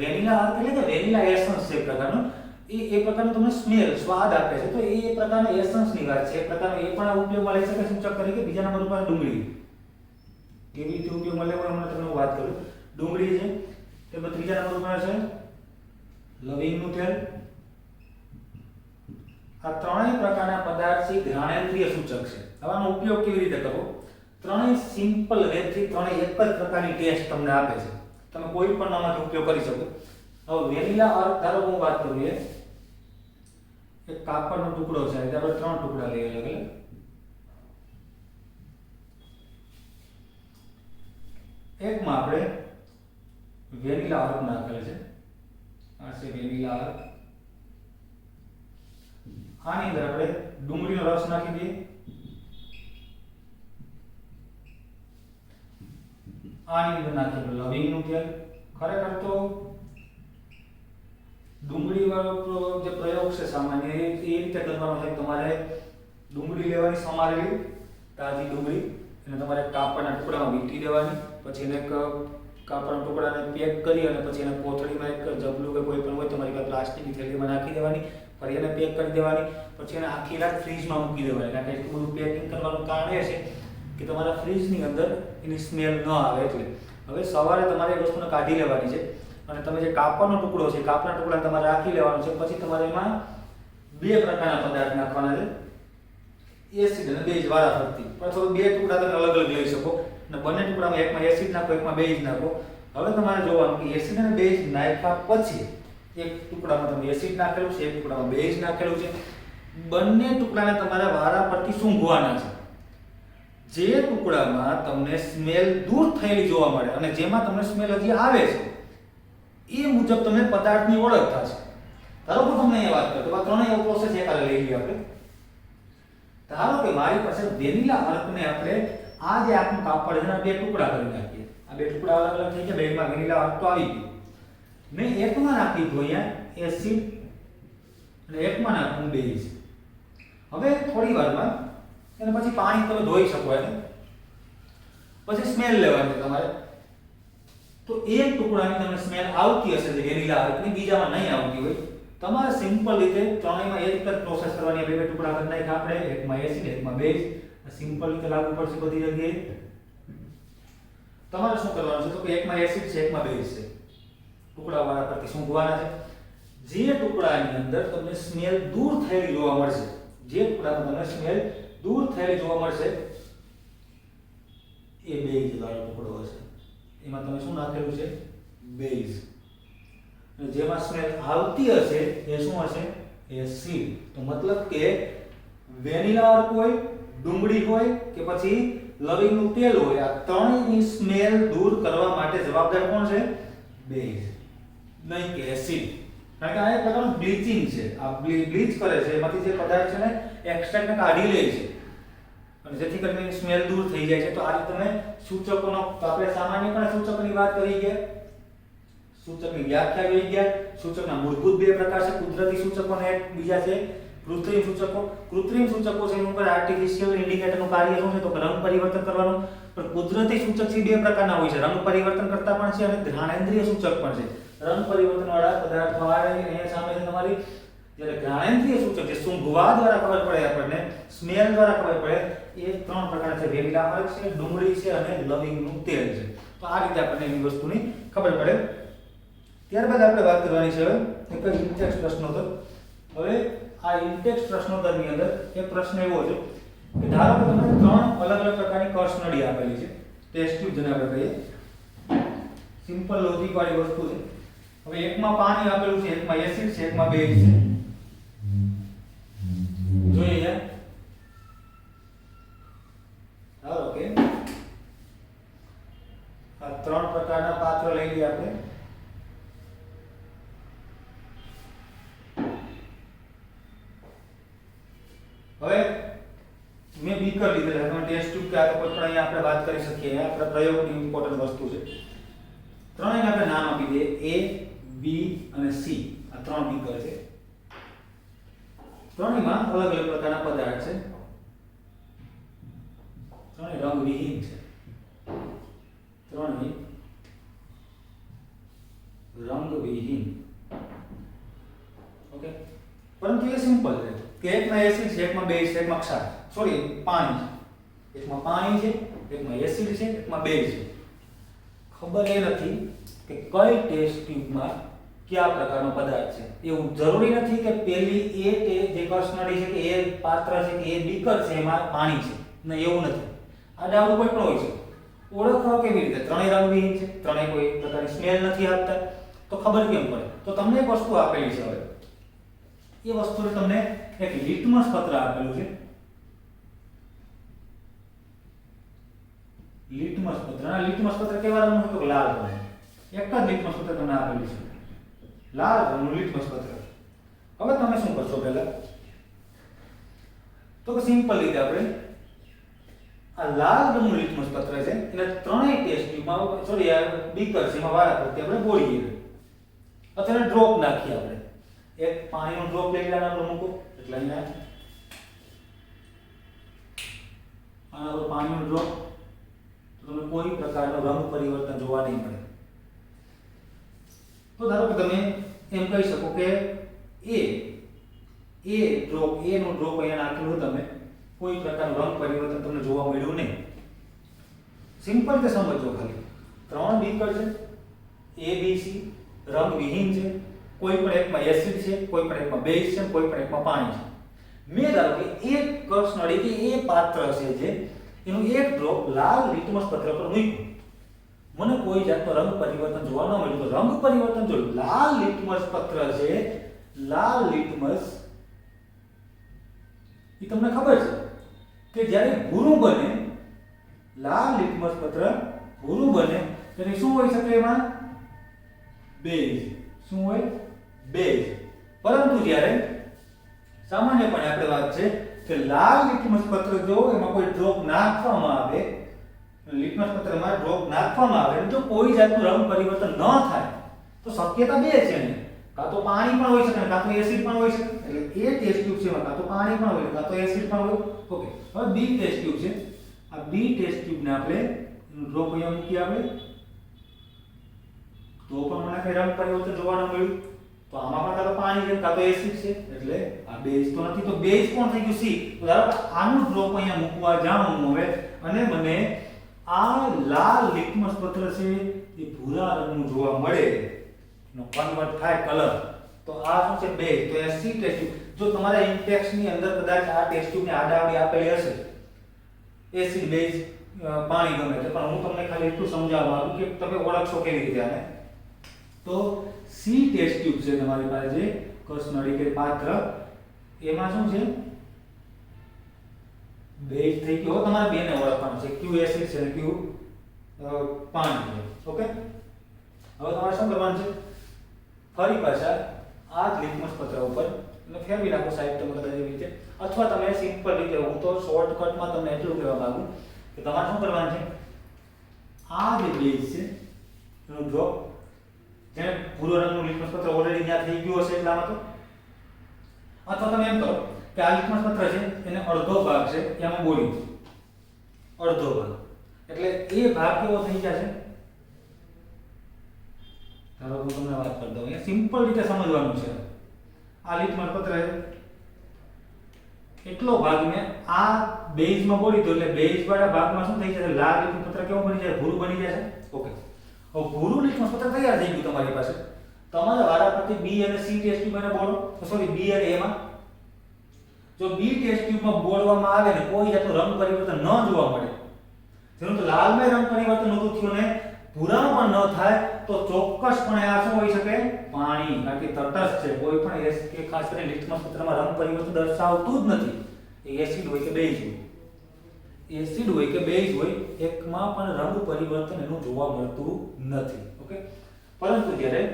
વેનીલા અર્ક એટલે કે વેનીલા એસન્સ છે પ્રકારનો, એ પ્રકારનો તમને સ્મેલ, સ્વાદ આપે છે. તો એ પ્રકારના એસન્સની વાત છે. એ પ્રકારનો એ પણ ઉપયોગમાં લઈ શકાય સૂચક તરીકે. બીજા નંબર ઉપર ડુંગળી, કેવી રીતે ઉપયોગમાં લેવો એમાં તમને વાત કરું. ડુંગળી છે. તે ત્રીજા નંબર ઉપર છે લવિંગનું તેલ. આ ત્રણેય પ્રકારના પદાર્થ છે ઘ્રાણેન્દ્રિય સૂચક છે. હવે આનો ઉપયોગ કેવી રીતે કરવો? ત્રણેય સિમ્પલ વેથી ત્રણેય એક જ પ્રકારની ટેસ્ટ તમને આપે છે. તમે કોઈ પણ આમાંથી ઉપયોગ કરી શકો. હવે વેનીલા અર્ક ધારો હું વાત કરું, એક કાપડનો ટુકડો છે, એટલે આપણે 3 ટુકડા લઈએ અલગ અલગ. એકમાં આપણે વેનીલા અર્ક નાખેલ છે. આ છે વેનીલા અર્ક. આની અંદર આપણે ડુંગળીનો રસ નાખી દઈએ, આની અંદર નાખીએ લવિંગનું તેલ. ખરેખર તો ડુંગળી વાળો જે પ્રયોગ છે સામાન્ય એ રીતે કરવાનો છે. તમારે ડુંગળી લેવાની, સમારેલી તાજી ડુંગળી, એને તમારે કાપડના ટુકડામાં વીંટી દેવાની, પછી એને કાપડના ટુકડાને પેક કરી અને પછી એને કોથળીમાં એક જબલું કે કોઈ પણ હોય તમારી પાસે પ્લાસ્ટિકની થેલીમાં નાખી દેવાની, ફરી એને પેક કરી દેવાની, પછી એને આખી રાત ફ્રીજમાં મૂકી દેવાની. કારણ કે એટલું બધું પેકિંગ કરવાનું કારણ એ છે કે તમારા ફ્રીજની અંદર એની સ્મેલ ન આવે. એટલે હવે સવારે તમારે એ વસ્તુને કાઢી લેવાની છે અને તમે જે કાપડનો ટુકડો છે, કાપડના ટુકડા તમારે રાખી લેવાનો છે. પછી તમારે એમાં બે પ્રકારના પદાર્થ નાખવાના છે, એસિડ અને બેઝ વારાફરતી. પણ થોડું બે ટુકડા તમે અલગ અલગ લઈ શકો અને બંને ટુકડામાં એકમાં એસિડ નાખો, એકમાં બેઝ નાખો. હવે તમારે જોવાનું કે એસિડ અને બેઝ નાખ્યા પછી એક ટુકડામાં તમે એસિડ નાખેલું છે, એક ટુકડામાં બેઝ નાખેલું છે. બંને ટુકડાને તમારે વારાફરતી સૂંઘવાના છે. જે ટુકડામાં તમને સ્મેલ દૂર થયેલી જોવા મળે અને જેમાં તમને સ્મેલ હજી આવે છે એ મુજબ તમે પદાર્થની ઓળખ થશે. ધારો કે તમને એ વાત કરતો આ ત્રણેય પ્રોસેસ એકારે લઈ લઈએ આપણે. ધારો કે મારી પાસે વેનીલા અર્કને આપણે આ જે આખું કાપડ છે એના બે ટુકડા કરી નાખીએ. આ બે ટુકડા અલગ અલગ થઈ ગયા, બેમાં વેનીલા અર્ક તો આવી ગયું. મેં એકમાં નાખી દીધું અહીંયા એસિડ અને એકમાં નાખું બેઝ. હવે થોડી વારમાં અને પછી પાણી તમે ધોઈ શકો એને, પછી સ્મેલ લેવાની તમારે. તો એક ટુકડાની તમને સ્મેલ આવતી હશે જે વેનીલા અર્કની, બીજામાં નહીં આવતી હોય. તમારે સિમ્પલ રીતે ત્રણેયમાં એક જ પ્રોસેસ કરવાની. બે બે ટુકડા કરી નાખ્યા આપણે, એકમાં એસિડ એકમાં બેઝ. સિમ્પલ રીતે લાગુ પડશે બધી જગ્યાએ. તમારે શું કરવાનું છે તો કે એકમાં એસિડ છે એકમાં બેઝ છે, ટુકડા વારાફરતી સૂંઘવાના છે. જે ટુકડાની અંદર તમને સ્મેલ દૂર થયેલી જોવા મળશે, જે ટુકડામાં તમને સ્મેલ દૂર થયેલી જોવા મળશે એ બેઝ વાળો ટુકડો હશે. એમાં તમે શું નાખેલું છે? બેઝ. અને જેમાં સ્મેલ આવતી હશે એ શું હશે? એસિડ. તો મતલબ કે વેનીલા અર્ક હોય, ડુંગળી હોય કે પછી લવિંગનું તેલ હોય, આ ત્રણેયની સ્મેલ દૂર કરવા માટે જવાબદાર કોણ છે? બેઝ, નહીં કે એસિડ. કારણ કે આ એક પ્રકારનું બ્લીચિંગ છે. આ બ્લીચ કરે છે, એમાંથી જે પદાર્થ છે ને એક્સ્ટ્રેક્ટને કાઢી લે છે અને જેથી કરીને સ્મેલ દૂર થઈ જાય છે. તો આ રીતે તમે સૂચકોનો, આપણે સામાન્યપણે સૂચકની વાત કરી ગયા, સૂચકની વ્યાખ્યા જોઈ ગયા. સૂચકના મૂળભૂત બે પ્રકાર છે, કુદરતી સૂચકો અને એક બીજા છે કૃત્રિમ સૂચકો. કૃત્રિમ સૂચકો છે એનું ઉપર આર્ટિફિશિયલ ઇન્ડિકેટરનું કાર્ય શું છે તો કે રંગ પરિવર્તન કરવાનું. પણ કુદરતી સૂચક છે બે પ્રકારના હોય છે, રંગ પરિવર્તન કરતા પણ છે અને ઘ્રાણેન્દ્રિય સૂચક પણ છે. રંગ પરિવર્તન વાળા પદાર્થો આવે અહીંયા સામે છે તમારી, જ્યારે ઘ્રાણેન્દ્રિય સૂચક જે સૂંઘવા દ્વારા ખબર પડે આપણને, સ્મેલ દ્વારા ખબર પડે, એ ત્રણ પ્રકાર છે, વેનીલા અર્ક છે, ડુંગળી છે અને લવિંગનું તેલ છે. તો આ રીતે આપણને એની વસ્તુની ખબર પડે. ત્યારબાદ આપણે વાત કરવાની છે એક ઇન્ટેક્સ પ્રશ્નોત્તર. હવે આ ઇન્ટેક્સ પ્રશ્નોત્તરની અંદર એક પ્રશ્ન એવો છે કે ધારો કે તમને ત્રણ અલગ અલગ પ્રકારની કસનળી આપેલી છે, ટેસ્ટ ટ્યુબ જેને આપણે કહીએ, સિમ્પલ લોજિક વાળી વસ્તુ છે. હવે એકમાં પાણી આપેલું છે, એકમાં એસિડ છે, એકમાં બેઝ છે. જોઈએ ધારો કે આ ત્રણ પ્રકારના પાત્ર લઈ લઈએ આપણે. હવે મેં બીકર લીધેલા છે, ટેસ્ટ ટ્યુબ કે આ તો કોઈ પણ અહીંયા આપણે વાત કરી શકીએ. આપણે પ્રયોગની ઇમ્પોર્ટન્ટ વસ્તુ છે. ત્રણેયને આપણે નામ આપી દઈએ, A, B અને C. આ ત્રણ બીકર છે. ત્રણેયમાં અલગ અલગ પ્રકારના પદાર્થ છે. ત્રણેય રંગવિહીન છે. ત્રણેય રંગવિહીન. ઓકે, પરંતુ એ સિમ્પલ છે કે એકમાં એસિડ છે, એકમાં બેઝ છે, એકમાં ક્ષાર, સોરી પાણી છે. એકમાં પાણી છે, એકમાં એસિડ છે, એકમાં બેઝ છે. ખબર એ નથી કે કઈ ટેસ્ટ ટ્યુબમાં કયા પ્રકારનો પદાર્થ છે. એવું જરૂરી નથી કે પેલી એ જે કસનળી છે કે એ પાત્ર છે કે એ બીકર છે એમાં પાણી છે, ના એવું નથી. આ ડાઉટ કોઈ પણ હોય છે. ઓળખવા કેવી રીતે? ત્રણેય રંગવિહીન છે, ત્રણેય કોઈ પ્રકારની સ્મેલ નથી આપતા, તો ખબર કેમ પડે? તો તમને એક વસ્તુ આપેલી છે. હવે એ વસ્તુને તમને એક લિટમસ પત્ર આપેલું છે. લિટમસ પત્ર. આ લિટમસ પત્ર કેવા રંગનું છે તો લાલ રંગનું. એક જ લિટમસ પત્ર તમને આપેલું છે, લાલ રંગનું લિટમસ પત્ર. હવે તમે શું કરશો? પહેલા તો કે સિમ્પલ રીતે આપણે આ લાલ રંગનું લિટમસ પત્ર છે એટલે ત્રણેય ટેસ્ટ ટ્યુબમાં સોરી આ બીકર છે એમાં વાળા પરથી આપણે બોળીએ અથવા ડ્રોપ નાખીએ આપણે એક પાણીનો ડ્રોપ લઈ લેવાનો આપણે મૂકો એટલે અહીંયા આના પર પાણીનો ડ્રોપ તો તમને કોઈ પ્રકારનો રંગ પરિવર્તન જોવા નહીં મળે તો ધારો કે તમે એમ કહી શકો કે એ ડ્રોપ એ નો ડ્રોપ અહીંયા નાખેલું તમે કોઈ પ્રકારનું રંગ પરિવર્તન તમને જોવા મળ્યું નહીં સિમ્પલ રીતે સમજો ખાલી ત્રણ બીકર છે A B C રંગ વિહીન છે કોઈ પણ એકમાં એસિડ છે કોઈ પણ એકમાં બેઝ છે કોઈ પણ એકમાં પાણી છે મેં ધારો કે એક કસ નળી કે એ પાત્ર છે જે એનું એક ડ્રોપ લાલ લિટમસ પત્ર પર મૂક્યું મને કોઈ જાતનો રંગ પરિવર્તન જોવા ન મળ્યું તો રંગ પરિવર્તન જો લાલ લિટમસ પત્ર છે લાલ લિટમસ એ તમને ખબર છે કે જ્યારે ભૂરું બને લાલ લિટમસ પત્ર ભૂરું બને ત્યારે શું હોઈ શકે એમાં બેઝ શું હોય બેઝ પરંતુ જ્યારે સામાન્યપણે આપણે વાત છે કે લાલ લિટમસ પત્ર જો એમાં કોઈ ડ્રોપ નાખવામાં આવે લિટમસ પત્રમાં ડ્રોપ નાખવામાં આવે જો કોઈ જાતનું રંગ પરિવર્તન ન થાય તો શક્યતા બે છે ને કાં તો પાણી પણ હોઈ શકે કાં તો એસિડ પણ હોઈ શકે એટલે એ ટેસ્ટ ટ્યુબ છે કાં તો પાણી પણ હોય કાં તો એસિડ પણ હોય ઓકે હવે બી ટેસ્ટ ટ્યુબ છે આ બી ટેસ્ટ ટ્યુબને આપણે ડ્રોપ અહીંયા મૂકી આપણે તો પણ મને કઈ રંગ પરિવર્તન જોવા ન મળ્યું તો આમાં પણ કાં તો પાણી છે કાં તો એસિડ છે એટલે આ બેઝ તો નથી તો બેઝ કોણ થઈ ગયું સી તો ધારો કે આનું ડ્રોપ અહીંયા મૂકવા જાઉં હું હવે અને મને આ લાલ લિટમસ પત્ર છે એ ભૂરા રંગનું જોવા મળે નો કન્વર્ટ થાય કલર તો આ શું છે બેઝ તો એ સી ટેસ્ટ ટ્યુબ જો તમારા ઇન્ટેક્સ ની અંદર કદાચ આ ટેસ્ટ ટ્યુબ ની આડાવડી આપેલી હશે એસિડ બેઝ પાણી ગમે છે પણ હું તમને ખાલી એટલું સમજાવવા માંગુ કે તમે ઓળખશો કેવી રીતે આને તો સી ટેસ્ટ ટ્યુબ છે તમારી પાસે જે કસ નળી કે પાત્ર એમાં શું છે બેઝ થઈ ગયો તમારે બેને ઓળખવાનું છે ક્યુ એસિડ છે અને ક્યુ પાણી છે ઓકે હવે તમારે શું કરવાનું છે ફરી પાછા આ જ લિટમસ પત્ર ઉપર એટલે ફેરવી નાખો સાઈડ તમે કદાચ એવી રીતે અથવા તમે સિમ્પલ રીતે હું તો શોર્ટકટમાં તમને એટલું કહેવા માંગુ કે તમારે શું કરવાનું છે આ જે બેઝ છે એનો ડ્રોપ જેને ભૂરો રંગનું લિટમસ પત્ર ઓલરેડી ત્યાં થઈ ગયું હશે એટલામાં તો અથવા તમે એમ કરો કે આ લિટમસ પત્ર છે એને અડધો ભાગ છે એમાં બોળી અડધો ભાગ એટલે એ ભાગ કેવો થઈ જશે ધારો હું તમને વાત કરી દઉં અહીંયા સિમ્પલ રીતે સમજવાનું છે આ લિટમસ પત્ર એટલો ભાગ ને આ બેઝમાં બોળી દો એટલે બેઝ વાળા ભાગમાં શું થઈ જશે લાલ લિટમસ પત્ર કેવું બની જાય ભૂરું બની જશે ઓકે હવે ભૂરું લિટમસ પત્ર તૈયાર થઈ ગયું તમારી પાસે તમારા વાળા પરથી બી અને સી ટેસ્ટ ટ્યુબ ને બોલો સોરી બી અને એમાં જો બી ટેસ્ટ ટ્યુબમાં બોળવામાં આવે ને કોઈ જાતનું રંગ પરિવર્તન ન જોવા મળે જેનું તો લાલમય રંગ પરિવર્તન નહોતું થયું ને ભૂરાનું પણ ન થાય તો ચોક્કસપણે આ શું હોઈ શકે પાણી કારણ કે તટસ્થ છે કોઈ પણ કે ખાસ કરીને લિટમસ પત્રમાં રંગ પરિવર્તન દર્શાવતું જ નથી એ એસિડ હોય કે બેઝ હોય એસિડ હોય કે બેઝ હોય એકમાં પણ રંગ પરિવર્તન એનું જોવા મળતું નથી ઓકે પરંતુ જ્યારે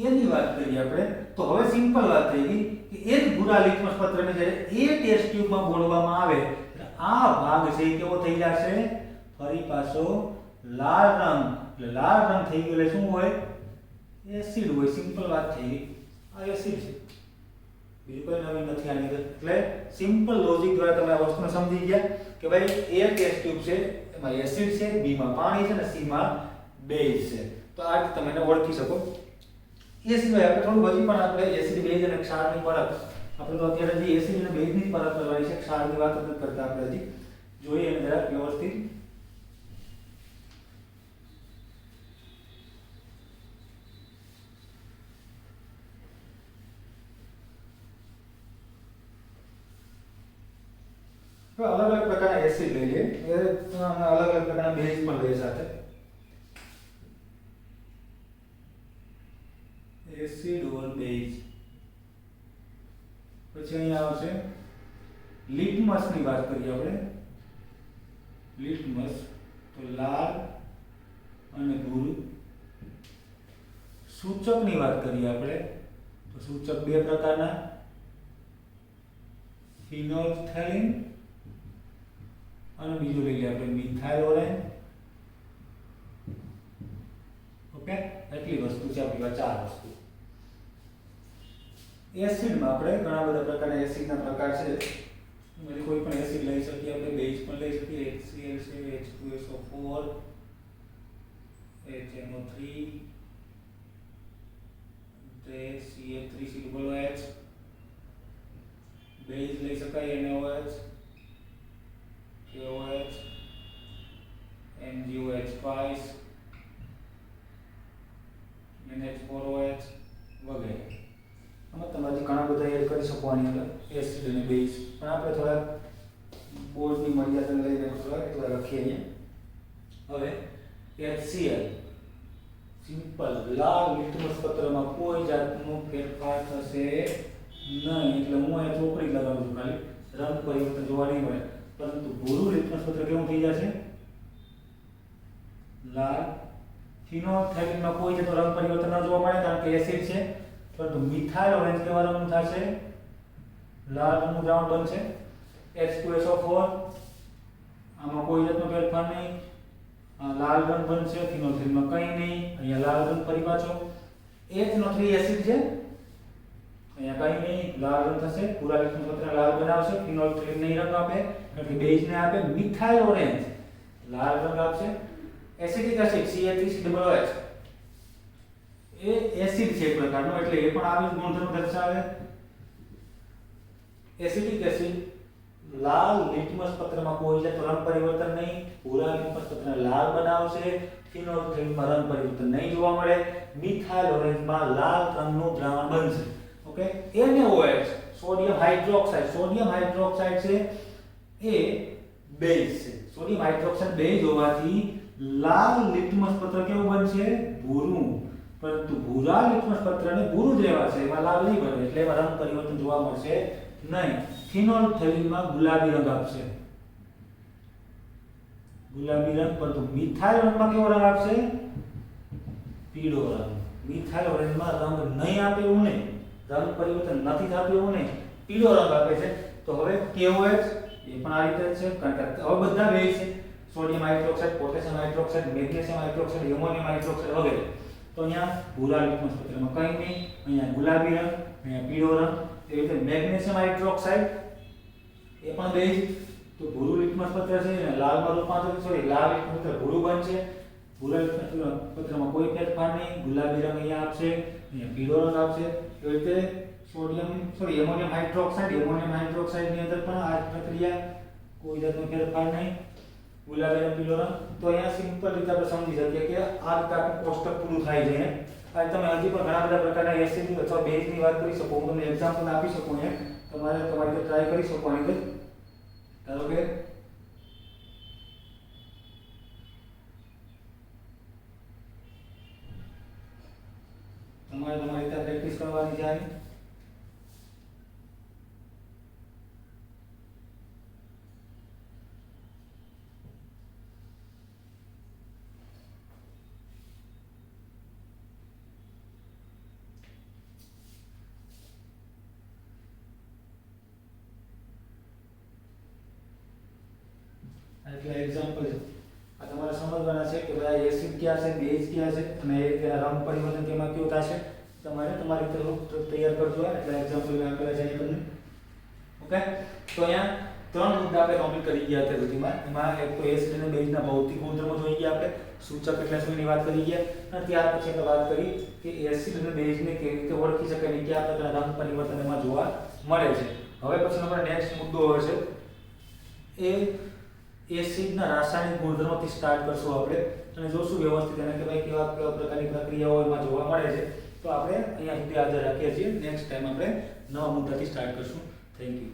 એની વાત કરીએ આપણે તો હવે સિમ્પલ વાત થઈ ગઈ કે એ જ ભૂરા લિટમસ પત્રને જ્યારે એ ટેસ્ટ ટ્યુબમાં બોળવામાં આવે આ ભાગ છે એ કેવો થઈ જશે ફરી પાછો લાલ રંગ એટલે લાલ રંગ થઈ ગયો એટલે શું હોય એસિડ હોય સિમ્પલ વાત થઈ ગઈ આ એસિડ છે બીજું કોઈ નવીન નથી આની અંદર એટલે સિમ્પલ લોજિક દ્વારા તમે આ વસ્તુને સમજી ગયા કે ભાઈ એ ટેસ્ટ ટ્યુબ છે એમાં એસિડ છે બી માં પાણી છે અને સી માં બેઝ છે તો આ રીતે તમે એને ઓળખી શકો એ સિવાય આપણે થોડું હજી પણ આપણે એસિડ બેઝ અને ક્ષારની પરખ આપણે તો અત્યારે જે એસિડ અને બેઝની પરખ કરવાની છે ક્ષારની વાત નથી કરતા આપણે હજી જોઈએ એને જરા વ્યવસ્થિત તો અલગ અલગ પ્રકારના એસિડ લઈ લઈએ અલગ અલગ પ્રકારના બેઝ પણ લઈએ સાથે એસિડ ઓર બેઝ પછી અહીંયા આવશે લિટમસ ની વાત કરીએ આપણે લિટમસ તો લાલ અને ભૂરું સૂચક ની વાત કરીએ આપણે તો સૂચક બે પ્રકારના ફિનોલ્ફથેલિન અને બીજું લઈ લઈએ આપણે મિથાઇલોરેન. ઓકે, એટલી વસ્તુ છે આપણી પાસે, 4 વસ્તુ. એસિડમાં આપણે ઘણા બધા પ્રકારના એસિડના પ્રકાર છે. એમાંથી કોઈ પણ એસિડ લઈ શકીએ આપણે, બેઝ પણ લઈ શકીએ. HCl છે, H2SO4, HNO3, CH3COOH, બેઝ લઈ શકાય NaOH, KOH, MgOH twice, NH4OH વગેરે. આમાં તમારે ઘણા બધા એડ કરી શકો આની અંદર એસિડ અને બેઝ, પણ આપણે થોડા બોર્ડની મર્યાદાને લઈને થોડા લખીએ અહીંયા. હવે HCl સિમ્પલ લાલ લિટમસ પત્રમાં કોઈ જાતનો ફેરફાર થશે નહીં, એટલે હું અહીંયા ચોપડી લગાવું છું, ખાલી રંગ પરિવર્તન જોવા નહીં મળે. પરંતુ ભૂરું લિટમસ પત્ર કેવું થઈ જશે? લાલ. ફિનોલ્ફથેલિનમાં કોઈ જાતનો રંગ પરિવર્તન ન જોવા મળે કારણ કે એસિડ છે, પરંતુ મિથાઇલ ઓરેન્જ કેવા રંગનું થશે? લાલ રંગનું દ્રાવણ બનશે. H2SO4 આમાં કોઈ જાતનો ફેરફાર નહીં, લાલ રંગ બનશે. ફિનોલ્ફથેલિનમાં કંઈ નહીં, અહીંયા લાલ રંગ ફરી પાછો. HNO3 એસિડ છે, અહીંયા કંઈ નહીં, લાલ રંગ થશે. પૂરા લિટમસ પત્ર લાલ બનાવશે. ફિનોલ્ફથેલિન નહીં રંગ આપે કારણ કે બેઝને આપે. મિથાઇલ ઓરેન્જ લાલ રંગ આપશે. એસિડિક એસિડ CH3COOH એ એસિડ છે એક પ્રકારનો, એટલે એ પણ આવી ગુણધર્મ દર્શાવે. એસિડિક એસિડ લાલ લિટમસ પત્રમાં કોઈ જાતનો રંગ પરિવર્તન નહીં, ભૂરા લિટમસ પત્રને લાલ બનાવશે. ફિનોલ્ફથેલિનમાં રંગ પરિવર્તન નહીં જોવા મળે. મિથાઇલ ઓરેન્જમાં લાલ રંગનું દ્રાવણ બનશે. Okay, NaOH sodium hydroxide. Sodium hydroxide છે એ બેઝ છે. સોડિયમ હાઇડ્રોક્સાઇડ બેઝ હોવાથી લાલ લિટમસ પત્ર કેવું બનશે? ભૂરું. પરંતુ ભૂરા લિટમસ પત્રને ભૂરું જ રહેવાશે, એમાં લાલ નહીં બને, એટલે એમાં રંગ પરિવર્તન જોવા મળશે નહીં. ફિનોલ્ફથેલિનમાં ગુલાબી રંગ આપશે, ગુલાબી રંગ. પરંતુ મિથાઇલ રંગમાં કેવો રંગ આપશે? પીળો રંગ. મિથાઇલ ઓરેન્જમાં રંગ નહીં આપે એવું નહીં, રંગ પરિવર્તન નથી થતું એવું નહીં, પીળો રંગ આપે છે. તો હવે KOH એ પણ આ રીતે છે, કારણ કે હવે બધા બેઝ છે. Sodium hydroxide, potassium hydroxide, magnesium hydroxide, ammonium hydroxide વગેરે. તો અહીંયા ભૂરા લિટમસ પત્રમાં કંઈ નહીં, અહીંયા ગુલાબી રંગ, અહીંયા પીળો રંગ. એ રીતે મેગ્નેશિયમ હાઇડ્રોક્સાઇડ એ પણ બેઝ. તો ભૂરું લિટમસ પત્ર છે એને લાલમાં રૂપાંતરિત, લાલ લિટમસ પત્ર ભૂરું બનશે. ભૂરા લિટમસ પત્રમાં કોઈ ફેરફાર નહીં, ગુલાબી રંગ અહીંયા આપશે, અહીંયા પીળો રંગ આપશે. એ રીતે એમોનિયમ હાઇડ્રોક્સાઇડની અંદર પણ આ પ્રક્રિયા, કોઈ જાતનો ફેરફાર નહીં, ગુલાબી રંગ, પીળો રંગ. તો અહીંયા સિમ્પલ રીતે આપણે સમજી શકીએ કે આ રીતે આપણું કોષ્ટક પૂરું થાય છે. આ તમે હજી પણ ઘણા બધા પ્રકારના એસિડ અથવા બેઝની વાત કરી શકો. હું તમને એક્ઝામ્પલ આપી શકું અહીંયા, તમારે તમારી રીતે ટ્રાય કરી શકો. આની અંદર ધારો કે તમારે તમારી રીતે પ્રેક્ટિસ કરવાની છે. એટલે એક્ઝામ્પલ આ તમારે સમજવાના છે કે ભાઈ એસિડ ક્યાં છે, બેઝ ક્યાં છે અને એ રંગ પરિવર્તન કેમાં કેવું થશે. તમારે તમારી રીતે તૈયાર કરજો. એટલે એક્ઝામ્પલ મેં આપેલા છે તમને. ઓકે, તો અહીંયા 3 મુદ્દા આપણે કમ્પ્લીટ કરી ગયા અત્યાર સુધીમાં. એમાં એક તો એસિડ અને બેઝના ભૌતિક ગુણધર્મો જોઈ ગયા આપણે, સૂચક એટલે શું એની વાત કરી ગયા, અને ત્યાર પછી આપણે વાત કરી કે એસિડ અને બેઝને કેવી રીતે ઓળખી શકાય અને કયા પ્રકારના રંગ પરિવર્તન એમાં જોવા મળે છે. હવે પછી આપણો નેક્સ્ટ મુદ્દો હશે એ એસિડના રાસાયણિક ગુણધર્મોથી સ્ટાર્ટ કરશું આપણે, અને જોશું વ્યવસ્થિત એને કે ભાઈ કેવા કેવા પ્રકારની પ્રક્રિયાઓ એમાં જોવા મળે છે. તો આપણે અહીંયા સુધી આજે રાખીએ છીએ. નેક્સ્ટ ટાઈમ આપણે નવા મુદ્દાથી સ્ટાર્ટ કરશું. Thank you.